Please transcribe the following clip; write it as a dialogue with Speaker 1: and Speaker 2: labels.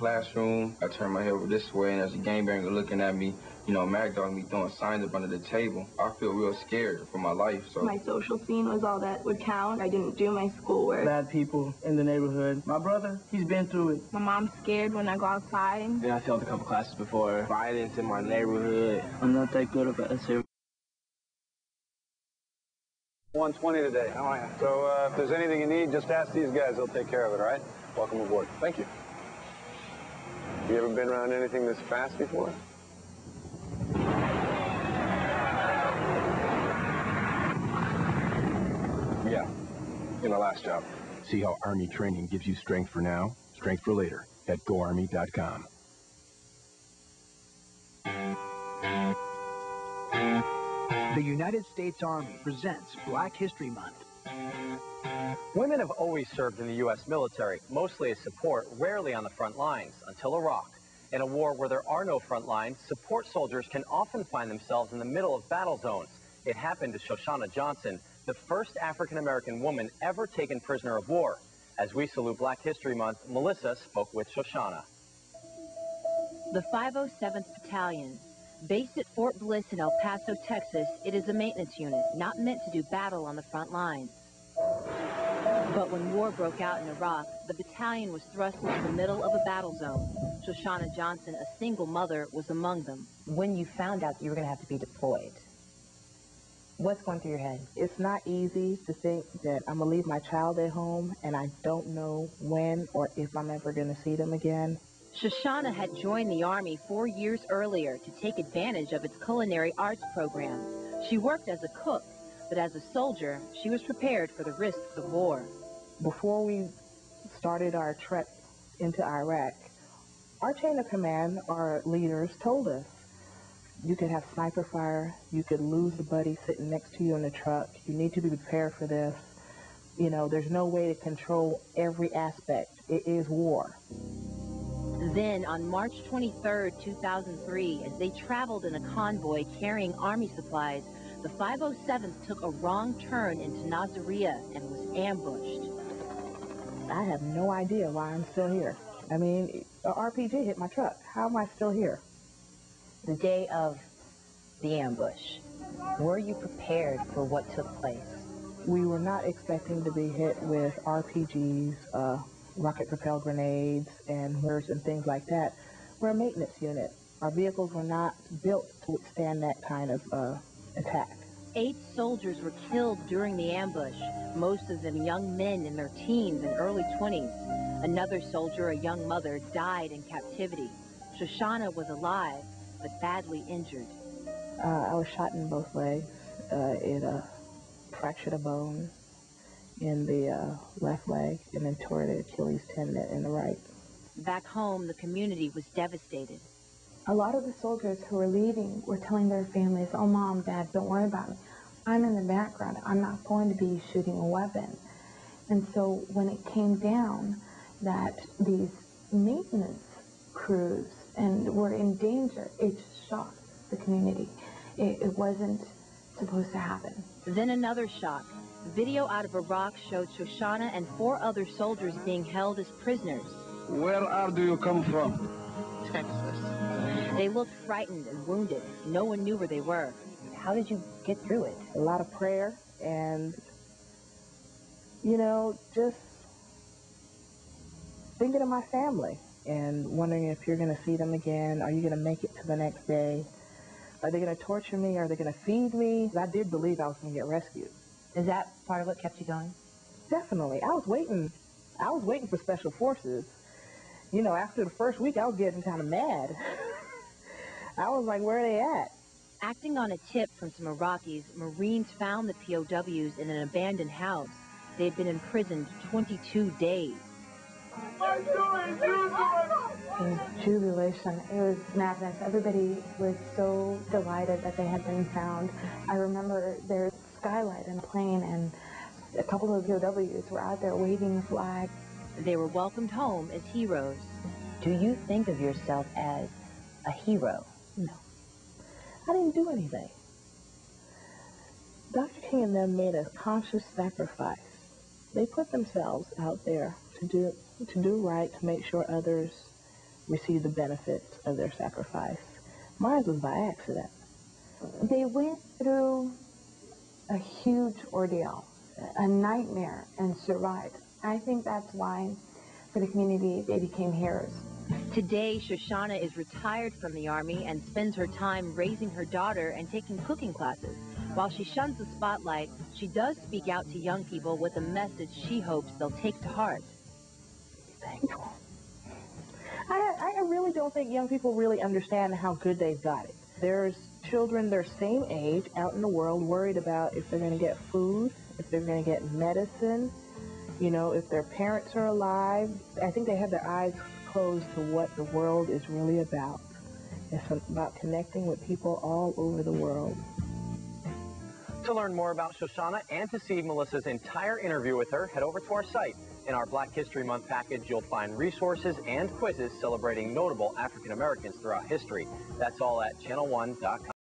Speaker 1: classroom. I turned my head over this way, and there's a gangbanger looking at me, you know, mad-dogging me, throwing signs up under the table. I feel real scared for my life, so.
Speaker 2: My social scene was all that would count. I didn't do my schoolwork.
Speaker 3: Bad people in the neighborhood. My brother, he's been through it.
Speaker 2: My mom's scared when I go outside.
Speaker 4: Yeah, I failed a couple classes before. Violence in my neighborhood.
Speaker 3: I'm not that good of an essay.
Speaker 5: 120 today. How are you? So if there's anything you need, just ask these guys. They'll take care of it, all right? Welcome aboard. Thank you. You ever been around anything this fast before? Yeah, in the last job.
Speaker 6: See how Army training gives you strength for now, strength for later at GoArmy.com.
Speaker 7: The United States Army presents Black History Month.
Speaker 8: Women have always served in the U.S. military, mostly as support, rarely on the front lines, until Iraq. In a war where there are no front lines, support soldiers can often find themselves in the middle of battle zones. It happened to Shoshana Johnson, the first African-American woman ever taken prisoner of war. As we salute Black History Month, Melissa spoke with Shoshana.
Speaker 9: The 507th Battalion. Based at Fort Bliss in El Paso, Texas, it is a maintenance unit, not meant to do battle on the front lines. But when war broke out in Iraq, the battalion was thrust into the middle of a battle zone. Shoshana Johnson, a single mother, was among them.
Speaker 10: When you found out that you were going to have to be deployed, what's going through your head?
Speaker 11: It's not easy to think that I'm going to leave my child at home and I don't know when or if I'm ever going to see them again.
Speaker 9: Shoshana had joined the Army 4 years earlier to take advantage of its culinary arts program. She worked as a cook, but as a soldier, she was prepared for the risks of war.
Speaker 11: Before we started our trek into Iraq, our chain of command, our leaders, told us you could have sniper fire, you could lose the buddy sitting next to you in the truck, you need to be prepared for this. You know, there's no way to control every aspect. It is war.
Speaker 9: Then, on March 23, 2003, as they traveled in a convoy carrying Army supplies, the 507th took a wrong turn into Nasiriyah and was ambushed.
Speaker 11: I have no idea why I'm still here. I mean, an RPG hit my truck. How am I still here?
Speaker 10: The day of the ambush, were you prepared for what took place?
Speaker 11: We were not expecting to be hit with RPGs, rocket-propelled grenades, and mortars and things like that. We're a maintenance unit. Our vehicles were not built to withstand that kind of attack.
Speaker 9: 8 soldiers were killed during the ambush, most of them young men in their teens and early 20s. Another soldier, a young mother, died in captivity. Shoshana was alive, but badly injured.
Speaker 11: I was shot in both legs. It fractured a bone in the left leg and then tore the Achilles tendon in the right.
Speaker 9: Back home, the community was devastated.
Speaker 2: A lot of the soldiers who were leaving were telling their families, oh, Mom, Dad, don't worry about me. I'm in the background. I'm not going to be shooting a weapon. And so when it came down that these maintenance crews and were in danger, it just shocked the community. It wasn't supposed to happen.
Speaker 9: Then another shock. Video out of Iraq showed Shoshana and 4 other soldiers being held as prisoners.
Speaker 3: Where do you come from?
Speaker 10: Texas.
Speaker 9: They looked frightened and wounded. No one knew where they were.
Speaker 10: How did you get through it?
Speaker 11: A lot of prayer and, you know, just thinking of my family and wondering if you're going to see them again. Are you going to make it to the next day? Are they going to torture me? Are they going to feed me? I did believe I was going to get rescued.
Speaker 10: Is that part of what kept you going?
Speaker 11: Definitely. I was waiting for Special Forces. You know, after the first week, I was getting kind of mad. I was like, where are they at?
Speaker 9: Acting on a tip from some Iraqis, Marines found the POWs in an abandoned house. They had been imprisoned 22 days.
Speaker 2: It was jubilation. It was madness. Everybody was so delighted that they had been found. I remember their skylight in a plane, and a couple of POWs were out there waving the flag.
Speaker 9: They were welcomed home as heroes.
Speaker 10: Do you think of yourself as a hero?
Speaker 11: No. I didn't do anything. Dr. King and them made a conscious sacrifice. They put themselves out there to do right, to make sure others receive the benefits of their sacrifice. Mine was by accident.
Speaker 2: They went through a huge ordeal, a nightmare, and survived. I think that's why, for the community, they became heroes.
Speaker 9: Today, Shoshana is retired from the Army and spends her time raising her daughter and taking cooking classes. While she shuns the spotlight, she does speak out to young people with a message she hopes they'll take to heart.
Speaker 11: Thankful. I really don't think young people really understand how good they've got it. There's children their same age out in the world worried about if they're going to get food, if they're going to get medicine, you know, if their parents are alive. I think they have their eyes closed to what the world is really about. It's about connecting with people all over the world.
Speaker 8: To learn more about Shoshana and to see Melissa's entire interview with her, head over to our site. In our Black History Month package, you'll find resources and quizzes celebrating notable African Americans throughout history. That's all at channel1.com.